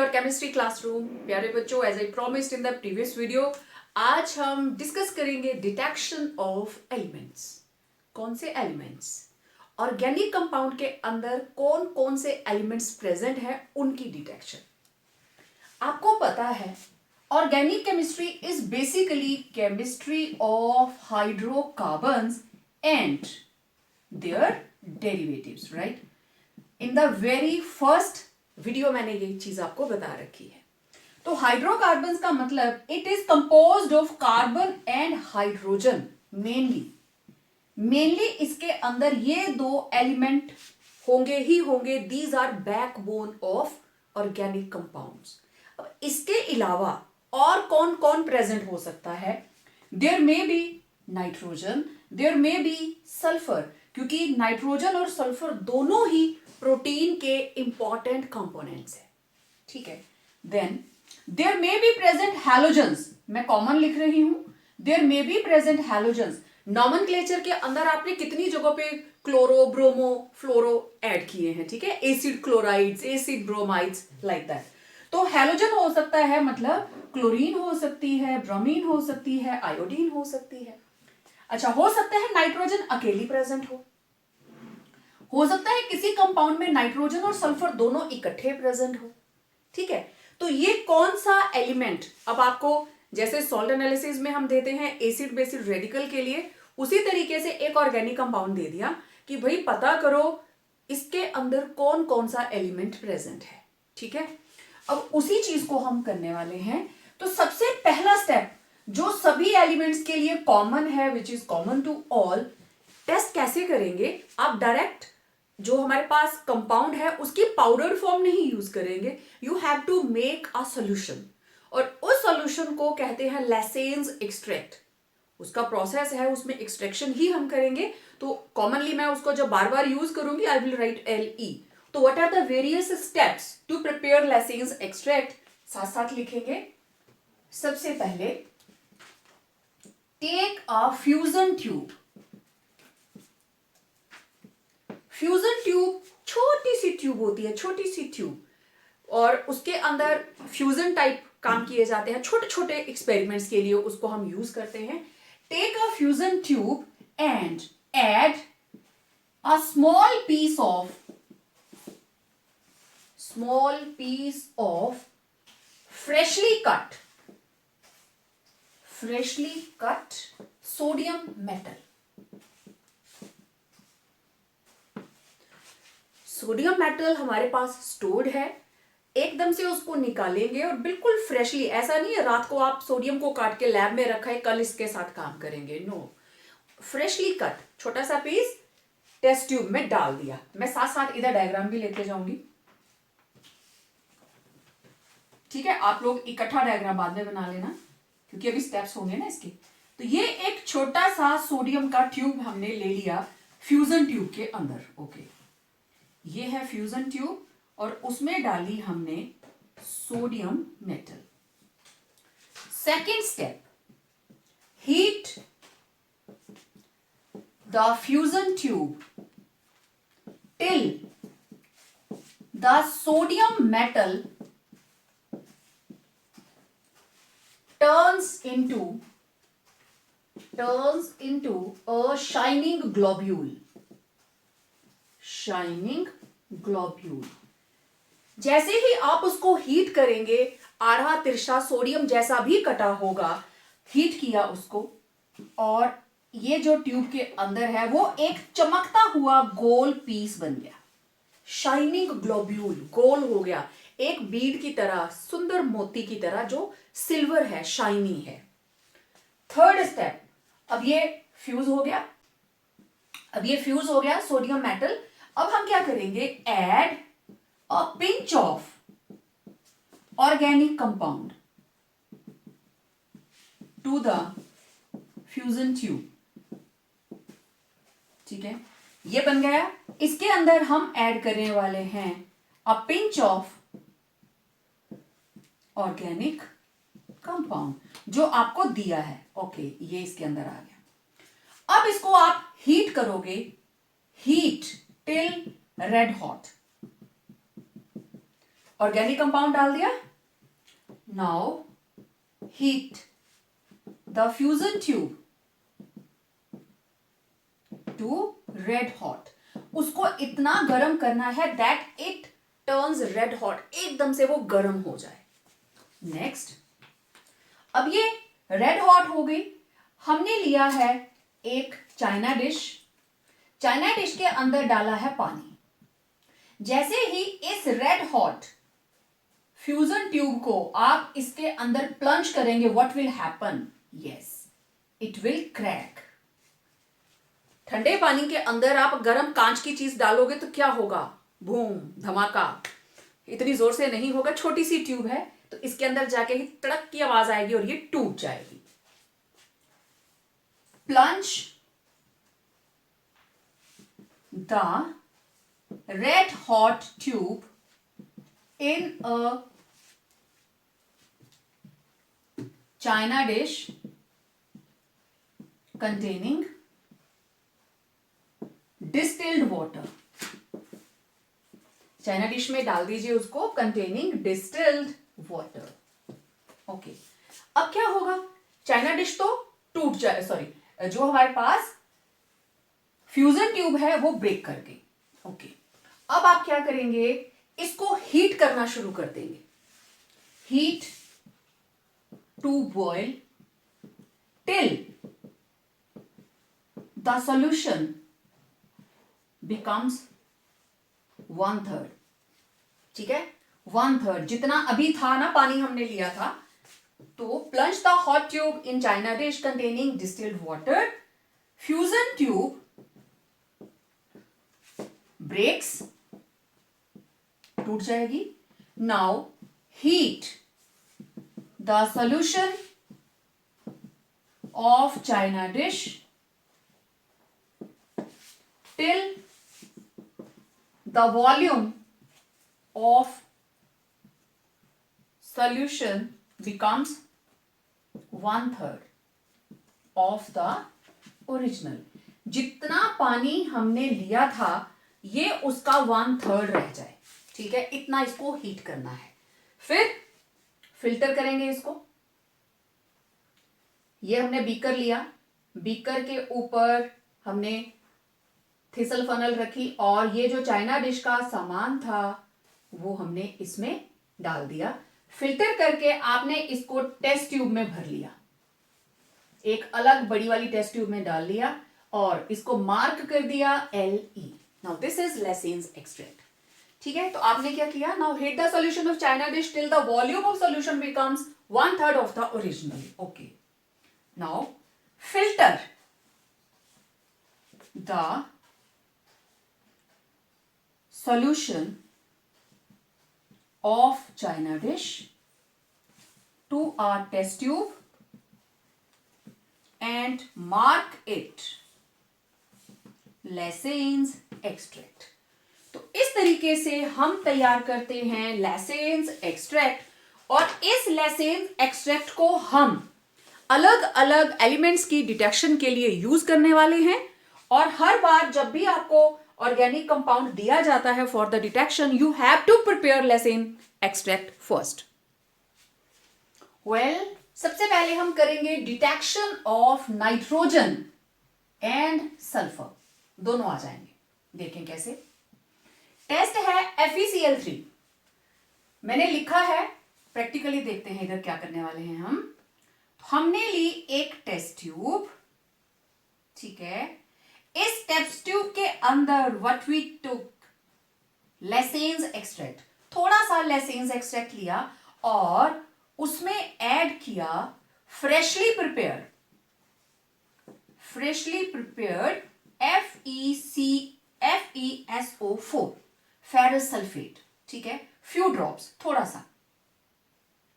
Your chemistry classroom. प्यारे बच्चों, as I promised in the previous video, आज हम डिस्कस करेंगे डिटेक्शन ऑफ एलिमेंट्स। कौन से एलिमेंट्स, ऑर्गेनिक कंपाउंड के अंदर कौन कौन से एलिमेंट्स प्रेजेंट है, उनकी डिटेक्शन। आपको पता है organic chemistry is basically chemistry of hydrocarbons and their derivatives, right. In the very first video मैंने ये चीज आपको बता रखी है। तो हाइड्रोकार्बन्स का मतलब it is composed of carbon and hydrogen. Mainly इसके अंदर ये दो एलिमेंट होंगे ही होंगे। These are backbone of organic compounds. अब इसके अलावा और कौन कौन प्रेजेंट हो सकता है? There may be nitrogen, there may be sulphur, क्योंकि नाइट्रोजन और सल्फर दोनों ही प्रोटीन के इंपॉर्टेंट कंपोनेंट्स है, ठीक है। Then there may be present halogens, मैं कॉमन लिख रही हूं। There may be present halogens. Nomenclature के अंदर आपने कितनी जगहों पे क्लोरो, ब्रोमो, फ्लोरो ऐड किए हैं, ठीक है। Acid chlorides, acid bromides, like that. तो हैलोजन हो सकता है, मतलब क्लोरीन हो सकती है, ब्रोमीन हो सकती है, आयोडीन हो सकती है। अच्छा, हो सकता है नाइट्रोजन अकेली प्रेजेंट हो सकता है किसी कंपाउंड में नाइट्रोजन और सल्फर दोनों इकट्ठे प्रेजेंट हो, ठीक है। तो ये कौन सा एलिमेंट, अब आपको जैसे सॉल्ट एनालिसिस में हम देते हैं एसिड बेसिड रेडिकल के लिए, उसी तरीके से एक ऑर्गेनिक कंपाउंड दे दिया कि भाई पता करो इसके अंदर कौन कौन सा एलिमेंट प्रेजेंट है, ठीक है। अब उसी चीज को हम करने वाले हैं। तो सबसे पहला स्टेप जो सभी एलिमेंट्स के लिए कॉमन है, which is common to all, test कैसे करेंगे? आप डायरेक्ट जो हमारे पास कंपाउंड है उसकी पाउडर फॉर्म नहीं यूज करेंगे। You have to make a solution, और उस सोल्यूशन को कहते हैं लेसेन्स एक्सट्रैक्ट। उसका प्रोसेस है, उसमें एक्सट्रैक्शन ही हम करेंगे। तो कॉमनली मैं उसको जब बार बार यूज करूंगी, आई विल राइट LE। तो what are the various steps to prepare Lassaigne's extract, साथ साथ लिखेंगे। सबसे पहले take a fusion tube. Fusion tube छोटी सी ट्यूब होती है, छोटी सी ट्यूब, और उसके अंदर फ्यूजन टाइप काम किए जाते हैं। छोटे छोटे एक्सपेरिमेंट्स के लिए उसको हम यूज करते हैं। Take a fusion tube and add a small piece of freshly cut sodium metal. Sodium metal हमारे पास स्टोर्ड है, एकदम से उसको निकालेंगे और बिल्कुल फ्रेशली, ऐसा नहीं है रात को आप सोडियम को काट के लैब में रखा है कल इसके साथ काम करेंगे, नो। फ्रेशली कट छोटा सा पीस टेस्ट ट्यूब में डाल दिया। मैं साथ साथ इधर डायग्राम भी लेते जाऊंगी, ठीक है। आप लोग इकट्ठा डायग्राम बाद में बना लेना, क्योंकि अभी स्टेप्स होंगे ना इसके। तो ये एक छोटा सा सोडियम का ट्यूब हमने ले लिया फ्यूजन ट्यूब के अंदर, ओके। ये है फ्यूजन ट्यूब और उसमें डाली हमने sodium metal. Second step, heat the fusion tube till the sodium metal turns into a shining globule। जैसे ही आप उसको हीट करेंगे, आधा तिरछा सोडियम जैसा भी कटा होगा, हीट किया उसको, और ये जो ट्यूब के अंदर है वो एक चमकता हुआ गोल पीस बन गया। शाइनिंग ग्लोब्यूल, गोल हो गया, एक बीड की तरह, सुंदर मोती की तरह, जो सिल्वर है, शाइनी है। थर्ड स्टेप, अब ये फ्यूज हो गया सोडियम मेटल। अब हम क्या करेंगे? Add a pinch of organic compound to the fusion tube, ठीक है। ये बन गया। इसके अंदर हम ऐड करने वाले हैं अ पिंच ऑफ ऑर्गेनिक कंपाउंड, जो आपको दिया है, ओके। ये इसके अंदर आ गया। अब इसको आप हीट करोगे, heat till red hot, organic compound डाल दिया. Now heat the fusion tube to red hot. उसको इतना गर्म करना है that it turns red hot, एकदम से वो गर्म हो जाए. नेक्स्ट, अब ये रेड हॉट हो गई. हमने लिया है एक चाइना डिश. चाइना डिश के अंदर डाला है पानी. जैसे ही इस रेड हॉट फ्यूजन ट्यूब को आप इसके अंदर प्लंज करेंगे, what will happen? Yes, it will crack. ठंडे पानी के अंदर आप गर्म कांच की चीज डालोगे तो क्या होगा? बूम, धमाका. इतनी जोर से नहीं होगा, छोटी सी ट्यूब है तो इसके अंदर जाके ही तड़क की आवाज आएगी और ये टूट जाएगी. Plunge the red hot tube in a china dish containing distilled water. China dish में डाल दीजिए उसको, containing distilled water. ओके, अब क्या होगा? चाइना डिश तो टूट जाए, सॉरी, जो हमारे पास फ्यूजन ट्यूब है वो ब्रेक कर गई. ओके, अब आप क्या करेंगे? इसको हीट करना शुरू कर देंगे. Heat to boil till the solution becomes 1/3. ठीक है, 1/3 जितना अभी था ना, पानी हमने लिया था. तो plunge the hot tube in china dish containing distilled water. Fusion tube breaks, टूट जाएगी. Now heat the solution of china dish till the volume of solution becomes 1/3 of the original. जितना पानी हमने लिया था ये उसका 1/3 रह जाए. ठीक है, इतना इसको हीट करना है. फिर फिल्टर करेंगे इसको. ये हमने बीकर लिया, बीकर के ऊपर हमने थिसल फनल रखी और ये जो चाइना डिश का सामान था वो हमने इसमें डाल दिया. फिल्टर करके आपने इसको टेस्ट ट्यूब में भर लिया, एक अलग बड़ी वाली टेस्ट ट्यूब में डाल लिया और इसको मार्क कर दिया LE. Now this is Lassaigne's extract. ठीक है, तो आपने क्या किया? Now heat the solution of china dish till the volume of solution becomes 1/3 of the original. Okay, now filter the solution of china dish to a test tube and mark it Lassane's extract. तो इस तरीके से हम तैयार करते हैं Lassane's extract और इस Lassane's extract को हम अलग अलग एलिमेंट्स की डिटेक्शन के लिए यूज करने वाले हैं. और हर बार जब भी आपको ऑर्गेनिक कंपाउंड दिया जाता है for the detection, you have to prepare Lassaigne extract first. Well, सबसे पहले हम करेंगे detection of nitrogen and sulphur. दोनों आ जाएंगे, देखें कैसे. टेस्ट है FeCl3. मैंने लिखा है, प्रैक्टिकली देखते हैं इधर क्या करने वाले हैं हम. हमने ली एक टेस्ट ट्यूब. ठीक है, इस टेस्ट ट्यूब के अंदर व्हाट वी टुक लेसेन्स एक्सट्रैक्ट. थोड़ा सा लेसेन्स एक्सट्रैक्ट लिया और उसमें ऐड किया freshly prepared FeSO4 ferrous sulphate. ठीक है, फ्यू ड्रॉप्स, थोड़ा सा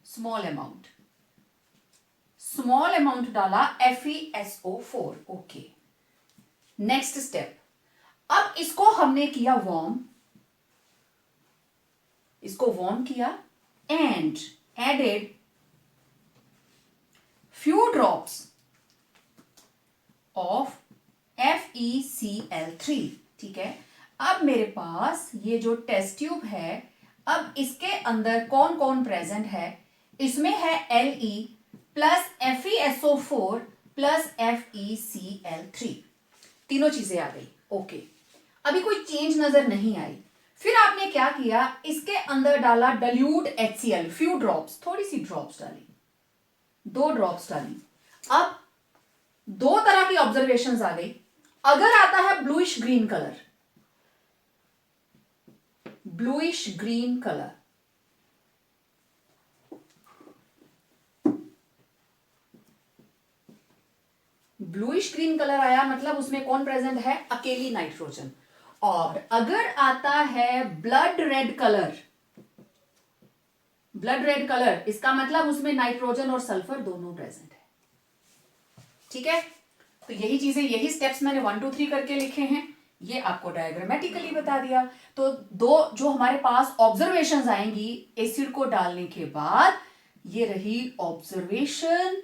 स्मॉल अमाउंट डाला FeSO4. Okay, next step. अब इसको हमने किया वार्म, किया and added few drops of FeCl3. ठीक है, अब मेरे पास ये जो टेस्ट ट्यूब है, अब इसके अंदर कौन कौन प्रेजेंट है, इसमें है Le plus FeSO4 plus FeCl3, तीनों चीजें आ गई। ओके, अभी कोई चेंज नजर नहीं आई। फिर आपने क्या किया, इसके अंदर डाला डाइल्यूट HCl, फ्यू ड्रॉप्स, थोड़ी सी ड्रॉप्स डाली, 2 ड्रॉप्स डाली। अब 2 तरह की ऑब्जर्वेशंस आ गई। अगर आता है bluish green colour, bluish green colour, bluish green colour आया मतलब उसमें कौन प्रेजेंट है, अकेली नाइट्रोजन। और अगर आता है blood red colour, blood red colour, इसका मतलब उसमें नाइट्रोजन और सल्फर दोनों प्रेजेंट है। ठीक है, तो यही चीजें, यही स्टेप्स मैंने 1 2 3 करके लिखे हैं, ये आपको डायग्रामेटिकली बता दिया। तो 2 जो हमारे पास ऑब्जर्वेशंस आएंगी एसिड को डालने के बाद, ये रही ऑब्जर्वेशन।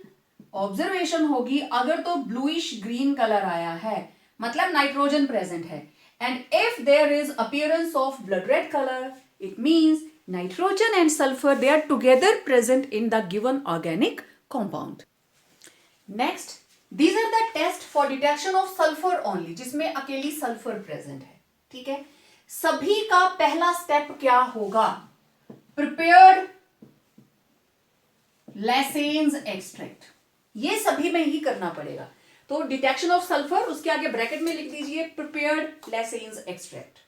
ऑब्जर्वेशन होगी अगर तो ब्लूइश ग्रीन कलर आया है मतलब नाइट्रोजन प्रेजेंट है, and if there is appearance of blood red colour, it means nitrogen and sulfur, they are together present in the given organic compound. Next, these are the tests for detection of sulfur only, जिसमें अकेली sulphur present है। ठीक है, सभी का पहला step क्या होगा, प्रिपेयर्ड लेसेन्स एक्सट्रैक्ट, ये सभी में ही करना पड़ेगा। तो डिटेक्शन ऑफ सल्फर, उसके आगे ब्रैकेट में लिख दीजिए prepared Lassaigne's extract.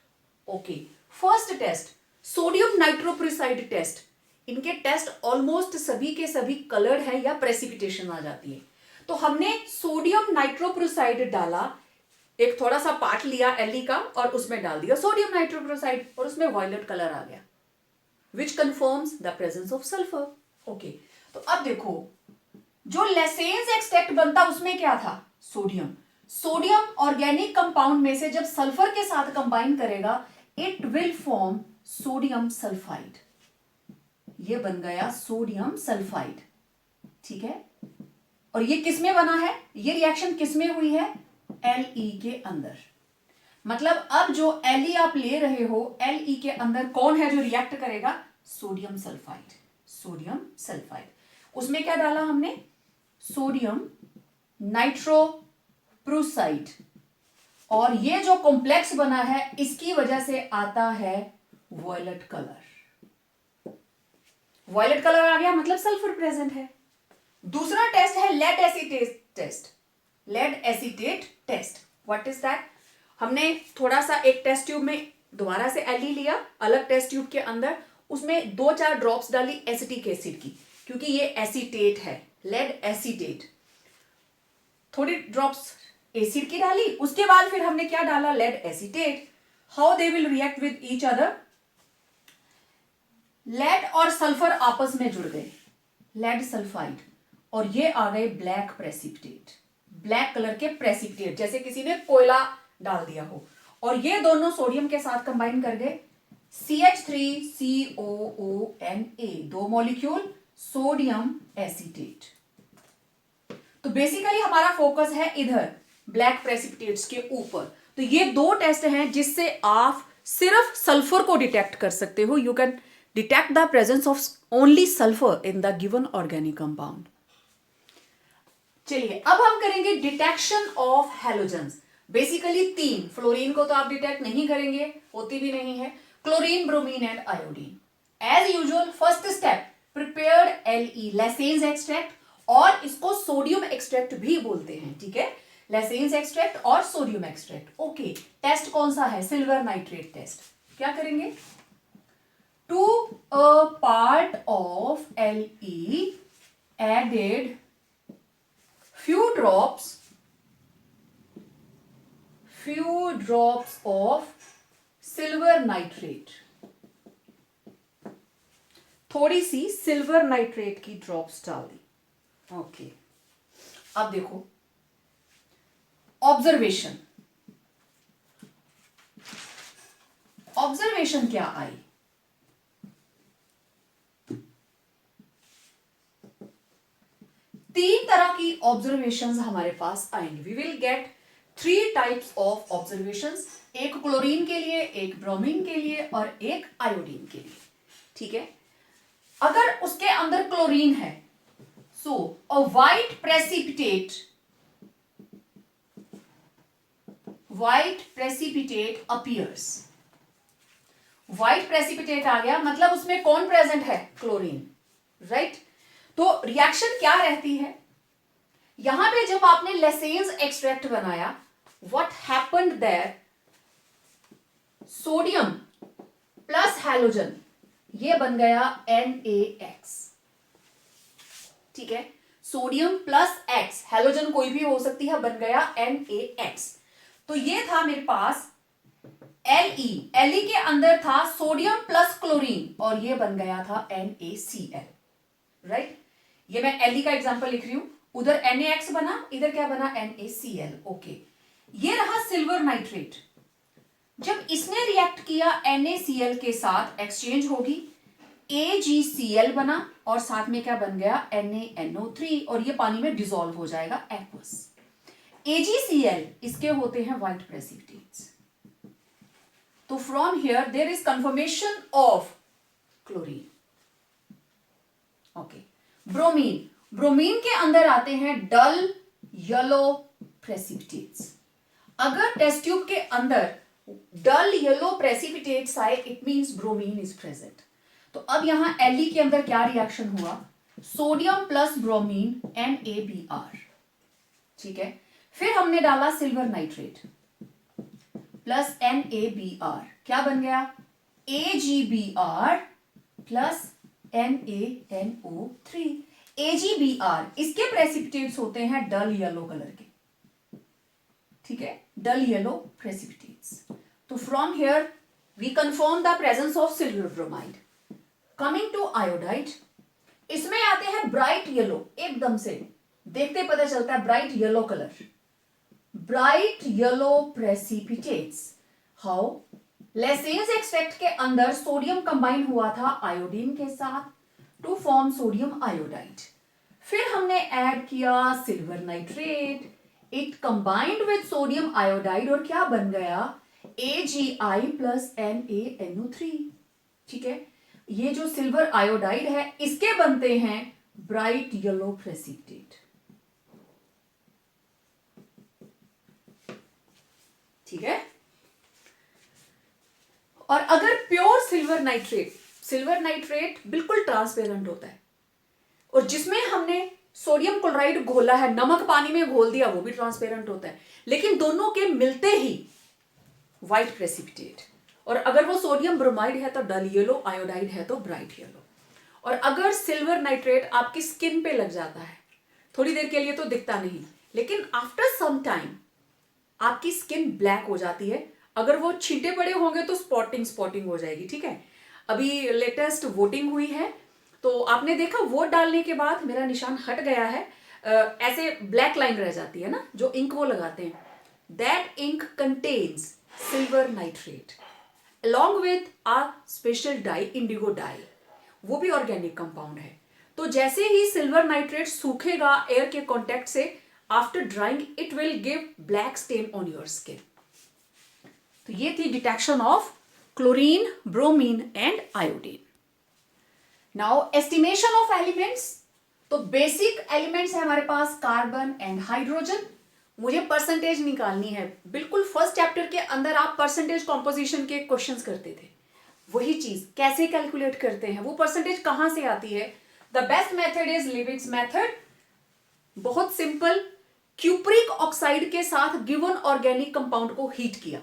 Okay, first test sodium nitroprusside test. इनके टेस्ट ऑलमोस्ट सभी के सभी कलर्ड है या प्रेसिपिटेशन आ जाती है। तो हमने सोडियम नाइट्रोप्रोसाइड डाला, एक थोड़ा सा पार्ट लिया Li का और उसमें डाल दिया सोडियम नाइट्रोप्रोसाइड और उसमें वायलेट कलर आ गया, which confirms the presence of sulphur. Okay, तो अब देखो जो लेसेन्स एक्सट्रैक्ट बनता उसमें क्या था, सोडियम। सोडियम ऑर्गेनिक कंपाउंड में से जब सल्फर के साथ कंबाइन करेगा, it will form sodium sulphide, ये बन गया सोडियम सल्फाइड। ठीक है, और ये किसमें बना है, ये रिएक्शन किसमें हुई है, Le के अंदर। मतलब अब जो Le आप ले रहे हो, Le के अंदर कौन है जो रिएक्ट करेगा, सोडियम सल्फाइड, सोडियम सल्फाइड। उसमें क्या डाला हमने, सोडियम नाइट्रोप्रोसाइड, और ये जो कॉम्प्लेक्स बना है इसकी वजह से आता है वायलेट कलर। वायलेट कलर आ गया मतलब सल्फर प्रेजेंट है। दूसरा टेस्ट है lead acetate test, lead acetate test. What is that, हमने थोड़ा सा एक टेस्ट ट्यूब में दोबारा से Li लिया, अलग टेस्ट ट्यूब के अंदर उसमें 2-4 ड्रॉप्स डाली एसिटिक एसिड की, क्योंकि ये एसीटेट है, लेड एसीटेट। थोड़ी ड्रॉप्स एसिड की डाली, उसके बाद फिर हमने क्या डाला, lead acetate. How they will react with each other, lead और सल्फर आपस में जुड़ गए, लेड सल्फाइड, और ये आ गए ब्लैक प्रेसिपिटेट, ब्लैक कलर के प्रेसिपिटेट, जैसे किसी ने कोयला डाल दिया हो। और ये दोनों सोडियम के साथ कंबाइन कर गए, CH3COONA, 2 मॉलिक्यूल सोडियम एसीटेट। तो बेसिकली हमारा फोकस है इधर ब्लैक प्रेसिपिटेट्स के ऊपर। तो ये 2 टेस्ट हैं जिससे आप सिर्फ सल्फर को डिटेक्ट कर सकते हो। You can detect the presence of only sulphur in the given organic compound. चलिए अब हम करेंगे detection of halogens. Basically 3, fluorine को तो आप डिटेक्ट नहीं करेंगे, होती भी नहीं है, chlorine, bromine and iodine. As usual first step prepared Le, Lassaigne's extract, और इसको सोडियम एक्सट्रैक्ट भी बोलते हैं। ठीक है, लेसेन्स एक्सट्रैक्ट और सोडियम एक्सट्रैक्ट। ओके, टेस्ट कौन सा है, सिल्वर नाइट्रेट टेस्ट। क्या करेंगे, to a part of Le added few drops of silver nitrate, थोड़ी सी सिल्वर नाइट्रेट की ड्रॉप्स डाल दी। ओके, अब देखो ऑब्जर्वेशन, ऑब्जर्वेशन क्या आई, तीन तरह की ऑब्जर्वेशंस हमारे पास आएंगे। We will get 3 types of observations, एक क्लोरीन के लिए, एक ब्रोमीन के लिए और एक आयोडीन के लिए। ठीक है। अगर उसके अंदर क्लोरीन है, so a white precipitate appears. White precipitate आ गया, मतलब उसमें कौन प्रेजेंट है? Chlorine, right. तो रिएक्शन क्या रहती है यहां पे? जब आपने लेसेंस एक्सट्रैक्ट बनाया, what happened there, sodium plus halogen, ये बन गया NaX, ठीक है। सोडियम प्लस एक्स, हैलोजन कोई भी हो सकती है, बन गया NaX। तो ये था मेरे पास Le के अंदर था सोडियम प्लस क्लोरीन, और ये बन गया था NaCl, राइट। ये मैं Le का एग्जांपल लिख रही हूं, उधर NaX बना, इधर क्या बना? NaCl, okay. ये रहा सिल्वर नाइट्रेट। जब इसने रिएक्ट किया NaCl के साथ, एक्सचेंज होगी, AgCl बना, और साथ में क्या बन गया? NaNO3, और ये पानी में डिसॉल्व हो जाएगा, एक्वस। AgCl इसके होते हैं व्हाइट प्रेसिपिटेट्स। तो from here there is confirmation of chlorine, okay. Bromine, bromine के अंदर आते हैं डल येलो प्रेसिपिटेट्स। अगर टेस्ट ट्यूब के अंदर डल येलो प्रेसिपिटेट्स आए, it means bromine is present. तो अब यहां Le के अंदर क्या रिएक्शन हुआ? सोडियम प्लस ब्रोमीन NaBr, ठीक है। फिर हमने डाला सिल्वर नाइट्रेट प्लस NaBr, क्या बन गया? AgBr plus NaNO3। AgBr इसके प्रेसिपिटेट्स होते हैं डल येलो कलर के, ठीक है, डल येलो प्रेसिपिटेट्स। तो from here we confirm the presence of silver bromide. Coming to iodide, इसमें आते हैं ब्राइट येलो, एकदम से देखते पता चलता है bright yellow colour, bright yellow precipitates. How? Licence extract के अंदर सोडियम कंबाइन हुआ था आयोडीन के साथ टू फॉर्म सोडियम आयोडाइड। फिर हमने ऐड किया silver nitrate, it combined with sodium iodide, और क्या बन गया? AgI प्लस NaNO3, ठीक है। ये जो सिल्वर आयोडाइड है, इसके बनते हैं ब्राइट येलो प्रेसिपिटेट, ठीक है। और अगर प्योर सिल्वर नाइट्रेट बिल्कुल ट्रांसपेरेंट होता है, और जिसमें हमने सोडियम क्लोराइड घोला है, नमक पानी में घोल दिया, वो भी ट्रांसपेरेंट होता है। लेकिन दोनों के मिलते ही व्हाइट प्रेसिपिटेट, और अगर वो सोडियम ब्रोमाइड है तो डल येलो, आयोडाइड है तो ब्राइट येलो। और अगर सिल्वर नाइट्रेट आपकी स्किन पे लग जाता है, थोड़ी देर के लिए तो दिखता नहीं, लेकिन आफ्टर सम टाइम आपकी स्किन ब्लैक हो जाती है। अगर वो छींटे पड़े होंगे तो स्पॉटिंग हो जाएगी, ठीक है। अभी लेटेस्ट वोटिंग हुई है, तो आपने देखा वोट डालने के बाद मेरा निशान हट गया है, ऐसे ब्लैक लाइन रह जाती है ना, जो इंक वो लगाते हैं, that ink contains silver nitrate along with a special dye, indigo dye, वो भी ऑर्गेनिक कंपाउंड है। तो जैसे ही सिल्वर नाइट्रेट सूखेगा एयर के कांटेक्ट से, after drying it will give black stain on your skin. तो ये थी detection of chlorine, bromine and iodine. Now estimation of elements. तो बेसिक एलिमेंट्स है हमारे पास कार्बन एंड हाइड्रोजन। मुझे परसेंटेज निकालनी है, बिल्कुल फर्स्ट चैप्टर के अंदर आप परसेंटेज कॉम्पोजिशन के क्वेश्चंस करते थे, वही चीज कैसे कैलकुलेट करते हैं, वो परसेंटेज कहां से आती है? The best method is livings method. बहुत सिंपल, क्यूप्रिक ऑक्साइड के साथ गिवन ऑर्गेनिक कंपाउंड को हीट किया,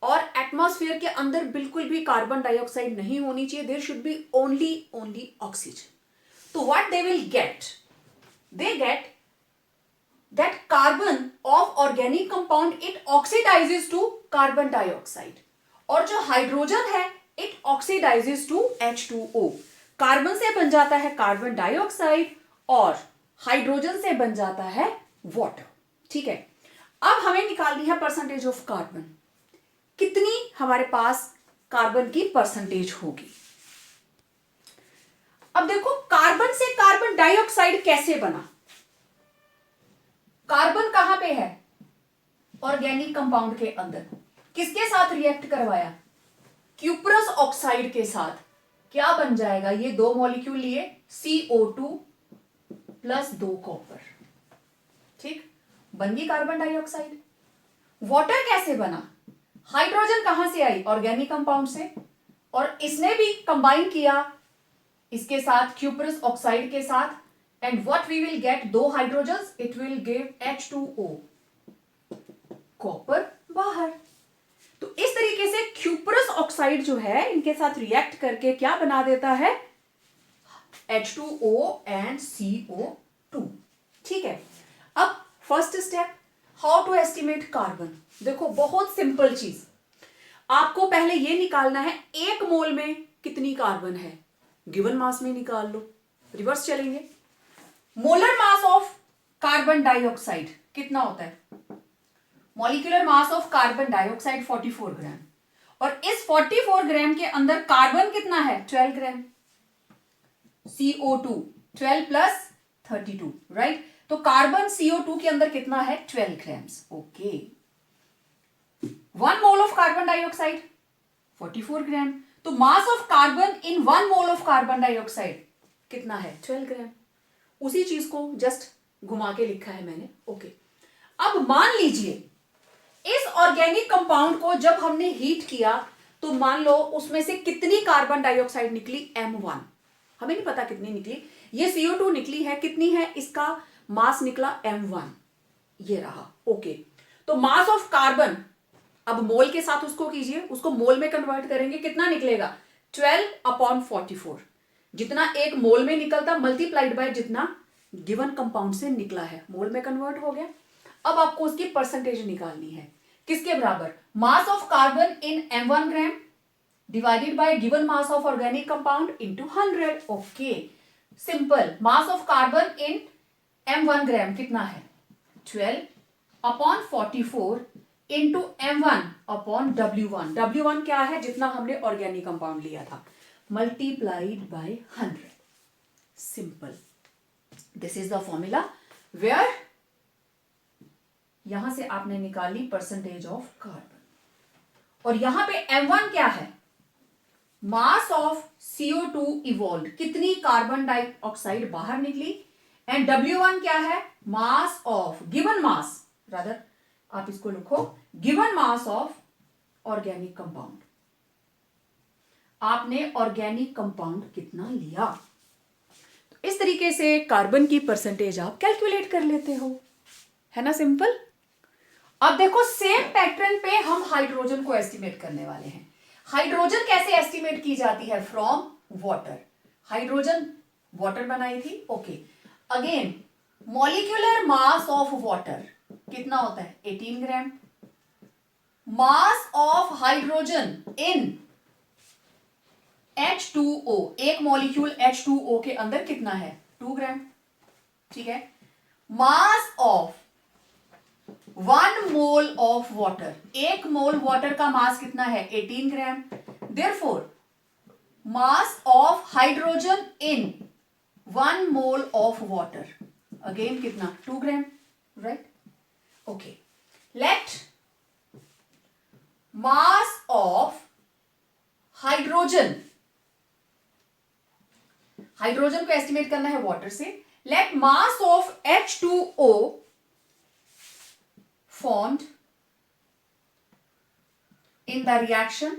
और एटमॉस्फेयर के अंदर बिल्कुल भी कार्बन डाइऑक्साइड नहीं होनी चाहिए, there should be only oxygen. तो what they will get? They get that carbon of organic compound it oxidizes to carbon dioxide, और जो हाइड्रोजन है it oxidizes to H2O। Carbon से बन जाता है कार्बन डाइऑक्साइड, और हाइड्रोजन से बन जाता है वाटर, ठीक है। अब हमें निकालनी है परसेंटेज ऑफ कार्बन। कितनी हमारे पास कार्बन की परसेंटेज होगी? अब देखो, कार्बन से कार्बन डाइऑक्साइड कैसे बना? कार्बन कहां पे है? ऑर्गेनिक कंपाउंड के अंदर। किसके साथ रिएक्ट करवाया? क्यूप्रस ऑक्साइड के साथ। क्या बन जाएगा, ये 2 मॉलिक्यूल लिए CO2 प्लस 2 कॉपर, ठीक, बन गई कार्बन डाइऑक्साइड। वाटर कैसे बना, हाइड्रोजन कहां से आई, ऑर्गेनिक कंपाउंड से, और इसने भी कंबाइन किया इसके साथ क्यूपरस ऑक्साइड के साथ, and what we will get, 2 hydrogens, it will give H2O, copper बाहर। तो इस तरीके से क्यूपरस ऑक्साइड जो है इनके साथ रिएक्ट करके क्या बना देता है, H2O एंड CO2, ठीक है। अब first step, how to estimate carbon. देखो बहुत सिंपल चीज, आपको पहले ये निकालना है 1 मोल में कितनी कार्बन है, गिवन मास में निकाल लो, रिवर्स चलेंगे। Molar mass of carbon dioxide कितना होता है, molecular mass of carbon dioxide 44 ग्राम, और इस 44 ग्राम के अंदर कार्बन कितना है, 12 ग्राम, CO2 12 प्लस 32, राइट। तो कार्बन CO2 के अंदर कितना है, 12 grams, okay. 1 mole of carbon dioxide 44 ग्राम, तो mass of carbon in 1 mole of carbon dioxide कितना है, 12 ग्राम। उसी चीज को जस्ट घुमा के लिखा है मैंने, ओके। अब मान लीजिए इस ऑर्गेनिक कंपाउंड को जब हमने हीट किया तो मान लो उसमें से कितनी कार्बन डाइऑक्साइड निकली, M1, हमें नहीं पता कितनी निकली, ये CO2 निकली है, कितनी है, इसका मास निकला M1, ये रहा, ओके। तो मास ऑफ कार्बन, अब मोल के साथ उसको कीजिए, उसको मोल में कन्वर्ट करेंगे, कितना निकलेगा, 12/44, जितना एक मोल में निकलता मल्टीप्लाइड बाय जितना गिवन कंपाउंड से निकला है, मोल में कन्वर्ट हो गया। अब आपको उसकी परसेंटेज निकालनी है, किसके बराबर, mass of carbon in M1 gram divided by given mass of organic compound into 100, okay, simple. Mass of carbon in M1 ग्राम कितना है, 12/44 इंटू M1/W1, W1 क्या है, जितना हमने ऑर्गेनिक कंपाउंड लिया था, multiplied by 100, simple. This is the formula where यहां से आपने निकाली परसेंटेज ऑफ कार्बन, और यहां पे M1 क्या है, मास ऑफ CO2 इवॉल्व, कितनी कार्बन डाइऑक्साइड बाहर निकली, एंड W1 क्या है, mass of, given mass, rather आप इसको लिखो, given mass of organic compound, आपने ऑर्गेनिक कंपाउंड कितना लिया। तो इस तरीके से कार्बन की परसेंटेज आप कैलकुलेट कर लेते हो, है ना, सिंपल। अब देखो सेम पैटर्न पे हम हाइड्रोजन को एस्टिमेट करने वाले हैं। हाइड्रोजन कैसे एस्टिमेट की जाती है, फ्रॉम वाटर, हाइड्रोजन वाटर बनाई थी, okay. Again molecular mass of water कितना होता है, 18 ग्राम, मास ऑफ हाइड्रोजन इन H2O, एक मॉलिक्यूल H2O के अंदर कितना है, 2 ग्राम, ठीक है। Mass of 1 mole of water, एक मोल वाटर का मास कितना है, 18 gram, therefore mass of hydrogen in 1 mole of water again कितना, 2 gram, right, okay. Let mass of hydrogen, hydrogen को एस्टिमेट करना है वाटर से, let mass of H2O formed in the reaction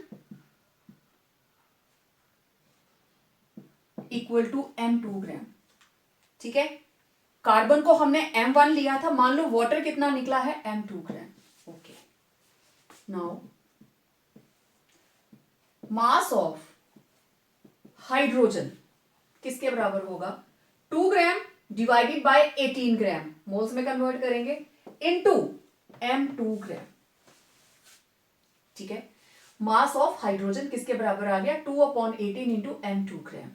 equal to M2 gram, ठीक है। Carbon को हमने M1 लिया था, मान लो वाटर कितना निकला है, M2 gram, okay. Now mass of hydrogen किसके बराबर होगा, 2 gram divided by 18 gram, moles में कन्वर्ट करेंगे, इनटू M2 ग्राम, ठीक है। मास ऑफ हाइड्रोजन किसके बराबर आ गया, 2/18 into M2 gram.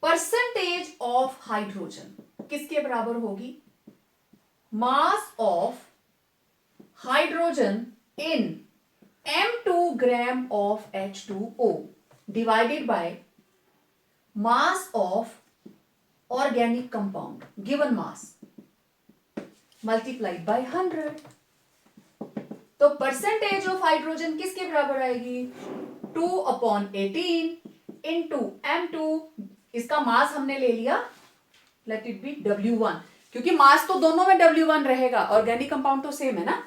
Percentage of hydrogen किसके बराबर होगी, मास of hydrogen in M2 gram of H2O divided by mass of organic compound given mass multiplied by 100। तो परसेंटेज ऑफ हाइड्रोजन किसके बराबर आएगी, 2/18 इंटू M2, इसका मास हमने ले लिया, लेट इट बी W1, क्योंकि मास तो दोनों में W1 रहेगा, ऑर्गेनिक कंपाउंड तो सेम है ना,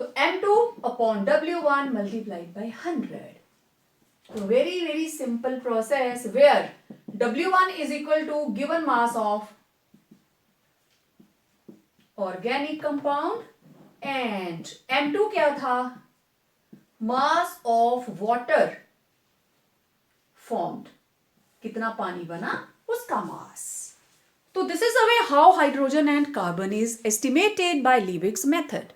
तो M2 upon W1 multiplied by 100. तो very very simple process where W1 is equal to given mass of organic compound and M2 क्या था, मास ऑफ वाटर फॉर्म्ड, कितना पानी बना उसका मास. तो this is the way how hydrogen and carbon is estimated by Liebig's method.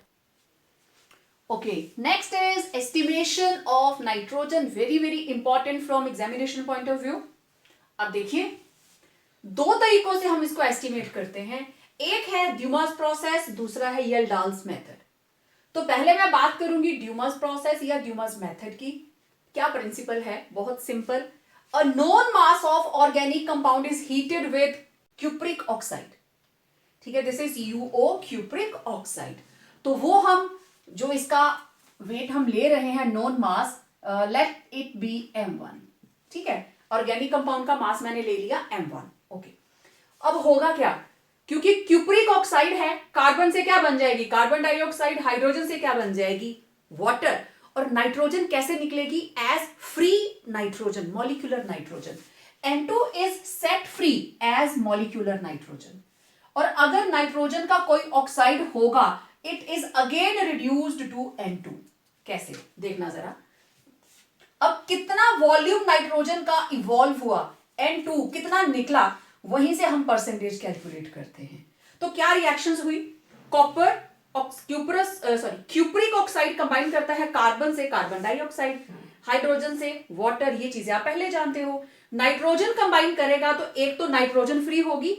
Okay, next is estimation of nitrogen, very very important from examination point of view. अब देखिए, दो तरीकों से हम इसको एस्टिमेट करते हैं, एक है ड्यूमास प्रोसेस, दूसरा है येल्डाल्स मेथड. तो पहले मैं बात करूंगी ड्यूमास प्रोसेस या ड्यूमास मेथड की. क्या प्रिंसिपल है, बहुत simple. A known mass of organic compound is heated with cupric oxide. ठीक है, this is UO cupric oxide. तो वो हम जो इसका वेट हम ले रहे हैं non mass, late it B M1. ठीक है, ऑर्गेनिक कंपाउंड का मास मैंने ले लिया M1. ओके, अब होगा क्या, क्योंकि क्यूप्रिक ऑक्साइड है, कार्बन से क्या बन जाएगी, कार्बन डाइऑक्साइड, हाइड्रोजन से क्या बन जाएगी, वाटर, और नाइट्रोजन कैसे निकलेगी, as free nitrogen, molecular nitrogen. N2 is set free as molecular nitrogen. और अगर नाइट्रोजन का कोई ऑक्साइड होगा, it is again reduced to N2. कैसे, देखना जरा. अब कितना वॉल्यूम नाइट्रोजन का इवॉल्व हुआ, N2 कितना निकला, वहीं से हम परसेंटेज कैलकुलेट करते हैं. तो क्या रिएक्शंस हुई, कॉपर क्यूप्रिक ऑक्साइड कंबाइन करता है कार्बन से कार्बन डाइऑक्साइड, हाइड्रोजन से वाटर, ये चीजें आप पहले जानते हो. नाइट्रोजन कंबाइन करेगा तो एक तो नाइट्रोजन फ्री होगी,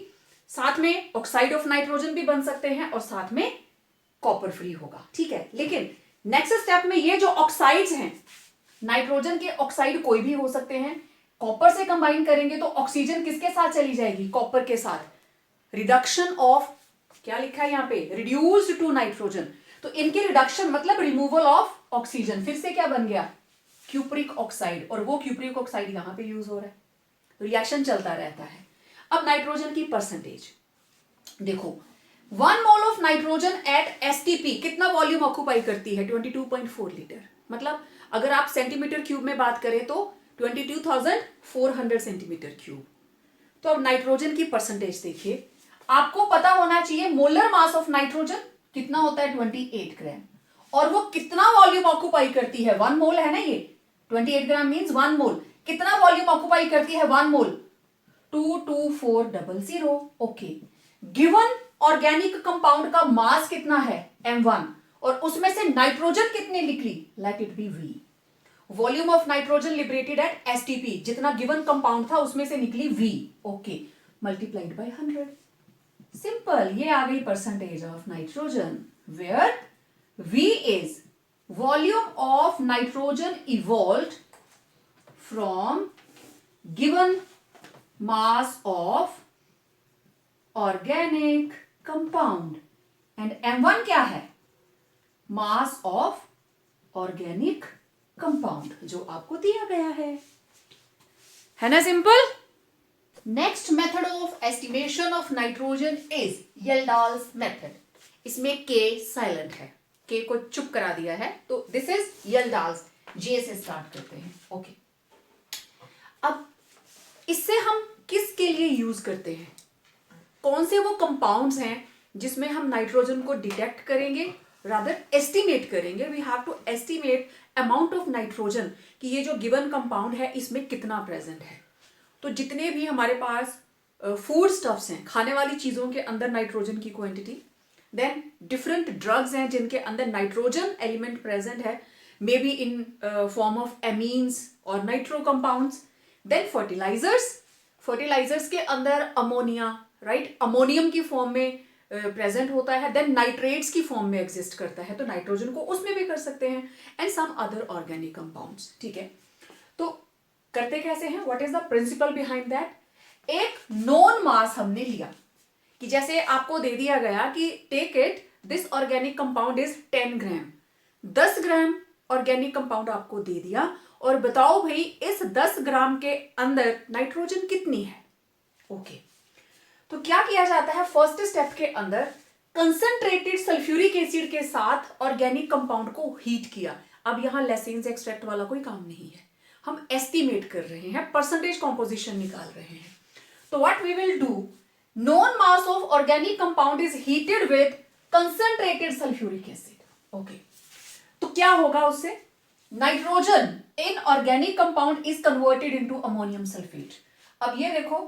साथ में ऑक्साइड ऑफ नाइट्रोजन भी बन सकते हैं, और साथ में कॉपर फ्री होगा. ठीक है, लेकिन नेक्स्ट स्टेप में ये जो ऑक्साइड्स हैं, नाइट्रोजन के ऑक्साइड कोई भी हो सकते हैं, कॉपर से कंबाइन करेंगे तो ऑक्सीजन किसके साथ चली जाएगी, कॉपर के साथ. रिडक्शन ऑफ, क्या लिखा है यहाँ पे, रिड्यूस्ड टू नाइट्रोजन. तो इनके रिडक्शन मतलब रिमूवल ऑफ ऑक्सीजन, फिर से क्या बन गया, क्यूप्रिक ऑक्साइड, और वो क्यूप्रिक ऑक्साइड यहां पे यूज हो रहा है. रिएक्शन चलता रहता है. अब नाइट्रोजन की परसेंटेज देखो, 1 mole of nitrogen eight STP कितना वॉल्यूम ऑक्यूपाई करती है, 22.4 लीटर. मतलब अगर आप सेंटीमीटर क्यूब में बात करें तो 22,400 सेंटीमीटर क्यूब. तो अब नाइट्रोजन की परसेंटेज देखिए, आपको पता होना चाहिए मोलर मास ऑफ नाइट्रोजन कितना होता है, 28 ग्राम. और वो कितना वॉल्यूम ऑक्यूपाई करती है, 1 मोल है ना, ये 28 ग्राम मीन्स 1 मोल. कितना वॉल्यूम ऑक्यूपाई करती है 1 मोल, 22400. ओके, गिवन ऑर्गेनिक कंपाउंड का मास कितना है, M1, और उसमें से नाइट्रोजन कितनी निकली, let it be V. Volume of nitrogen liberated at STP, जितना गिवन कंपाउंड था उसमें से निकली V. Okay, multiplied by 100. Simple, ये आ गई percentage of nitrogen, where V is volume of nitrogen evolved from given mass of organic compound, and M1 क्या है, मास ऑफ ऑर्गेनिक कंपाउंड, जो आपको दिया गया है ना, simple. Next method of estimation of nitrogen is Kjeldahl's method. इसमें K silent है, K को चुप करा दिया है, तो दिस इज येल्डाल्स. J से स्टार्ट करते हैं. ओके, अब इससे हम किसके लिए यूज करते हैं, कौन से वो कंपाउंड्स हैं जिसमें हम नाइट्रोजन को डिटेक्ट करेंगे, रादर एस्टिमेट करेंगे. We have to estimate amount of nitrogen, कि ये जो गिवन कंपाउंड है इसमें कितना प्रेजेंट है. तो जितने भी हमारे पास फूड स्टफ्स हैं, खाने वाली चीजों के अंदर नाइट्रोजन की क्वांटिटी, देन डिफरेंट ड्रग्स हैं जिनके अंदर नाइट्रोजन एलिमेंट प्रेजेंट है, may be in form of amines और नाइट्रो कंपाउंड्स, देन फर्टिलाइजर्स के अंदर अमोनिया, राइट, अमोनियम की फॉर्म में प्रेजेंट होता है, देन नाइट्रेट्स की फॉर्म में एग्जिस्ट करता है, तो नाइट्रोजन को उसमें भी कर सकते हैं, and some other organic compounds. ठीक है, तो करते कैसे हैं, what is the principle behind that. एक नोन मास हमने लिया, कि जैसे आपको दे दिया गया कि take it this organic compound is 10 gram, 10 gram organic compound आपको दे दिया, और बताओ भाई इस 10 ग्राम के अंदर नाइट्रोजन कितनी है। ओके, तो क्या किया जाता है, फर्स्ट स्टेप के अंदर कंसंट्रेटेड सल्फ्यूरिक एसिड के साथ ऑर्गेनिक कंपाउंड को हीट किया। अब यहां लेसेंस एक्सट्रैक्ट वाला कोई काम नहीं है, हम एस्टिमेट कर रहे हैं, परसेंटेज कॉम्पोजिशन निकाल रहे हैं। तो what we will do, known mass of organic compound is heated with concentrated sulfuric acid. Okay, तो क्या होगा उससे, nitrogen in organic compound is converted into ammonium sulphate. अब ये देखो,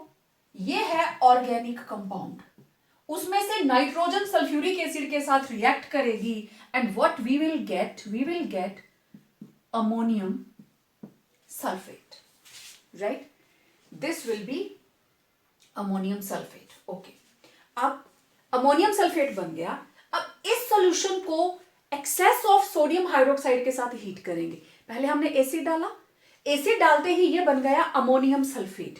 ये है ऑर्गेनिक कंपाउंड, उसमें से नाइट्रोजन सल्फ्यूरिक एसिड के साथ रिएक्ट करेगी and what we will get ammonium sulphate, right, this will be ammonium sulphate. Okay, अब अमोनियम सल्फेट बन गया। अब इस सॉल्यूशन को एक्सेस ऑफ सोडियम हाइड्रोक्साइड के साथ हीट करेंगे। पहले हमने एसिड डाला, एसिड डालते ही ये बन गया अमोनियम सल्फेट,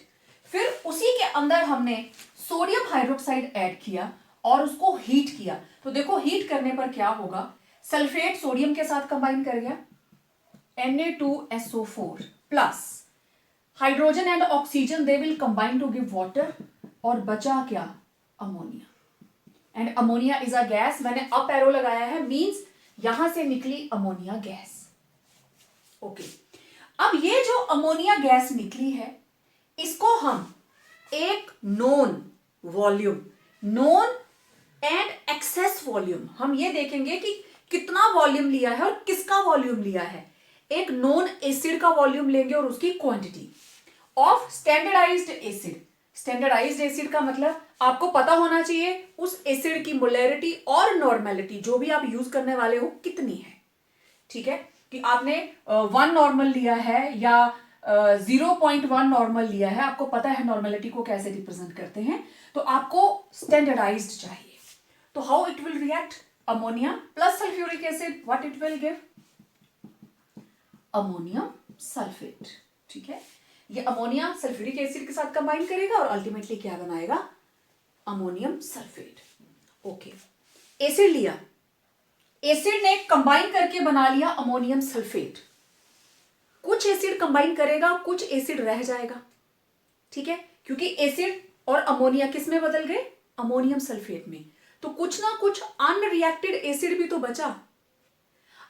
फिर उसी के अंदर हमने सोडियम हाइड्रोक्साइड ऐड किया और उसको हीट किया। तो देखो हीट करने पर क्या होगा, सल्फेट सोडियम के साथ कंबाइन कर गया, Na2SO4 plus hydrogen and oxygen they will combine to give water, और बचा क्या, ammonia. And ammonia is a gas, मैंने अप एरो लगाया है, मींस यहां से निकली अमोनिया गैस। ओके, अब ये जो अमोनिया गैस निकली है, इसको हम एक known volume, known and excess volume, हम ये देखेंगे कि कितना वॉल्यूम लिया है और किसका वॉल्यूम लिया है। एक नोन एसिड का वॉल्यूम लेंगे और उसकी quantity of standardised acid. Standardised acid का मतलब आपको पता होना चाहिए उस एसिड की मोलैरिटी और नॉर्मेलिटी जो भी आप यूज करने वाले हो कितनी है, ठीक है, कि आपने 1 नॉर्मल लिया है या 0.1 नॉर्मल लिया है, आपको पता है नॉर्मेलिटी को कैसे रिप्रेजेंट करते हैं, तो आपको स्टैंडर्डाइज्ड चाहिए। तो how it will react, ammonia plus sulphuric acid, what it will give, ammonium sulphate, ठीक है। ये अमोनिया सल्फ्यूरिक एसिड के साथ कंबाइन करेगा और अल्टीमेटली क्या बनाएगा, अमोनियम सल्फेट। ओके, एसिड लिया, एसिड ने कंबाइन करके बना लिया अमोनियम सल्फेट। कुछ एसिड कंबाइन करेगा, कुछ एसिड रह जाएगा, ठीक है, क्योंकि एसिड और अमोनिया किस में बदल गए, अमोनियम सल्फेट में। तो कुछ ना कुछ अनरिएक्टेड एसिड भी तो बचा।